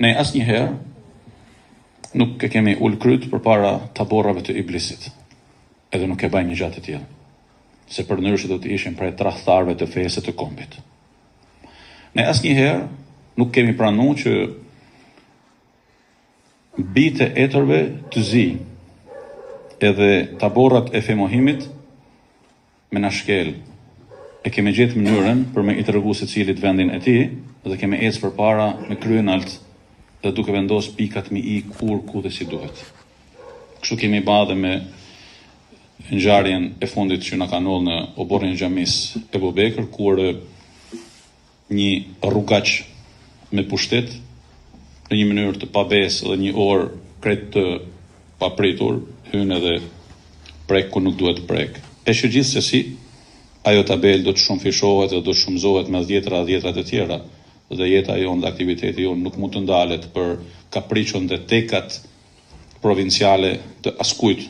Ne asnjëherë nuk e kemi ul kryt përpara taborrave të iblisit. Edhe nuk e bajnë një gjatë të tillë. Se përndryshe do të ishim prej tradhtarëve të fesë të kombit. Ne asnjëherë nuk kemi pranuar që bitë e etërve të zi edhe taborrat e femohimit me na shkel. E kemi gjetë mënyrën për me i tregu secilit vendin e tij dhe kemi ecë përpara me kryen alt dhe duke vendos pikat mi i kur, ku dhe si duhet. Kështu kemi ba dhe me ngjarjen e fundit që na ka ndodhur në oborrin e xhamis Ebu Bekër, kur një rrugaç me pushtet në një mënyrë të pabesë dhe një orë krejt të papritur hyn edhe prek ku nuk duhet prek. E që gjithsesi ajo tabel do të shumë fishohet dhe do të shumëzohet me dhjetra të tjera dhe jeta jonë dhe aktiviteti jonë nuk mund të ndalet për kapriçon dhe tekat provinciale të askujt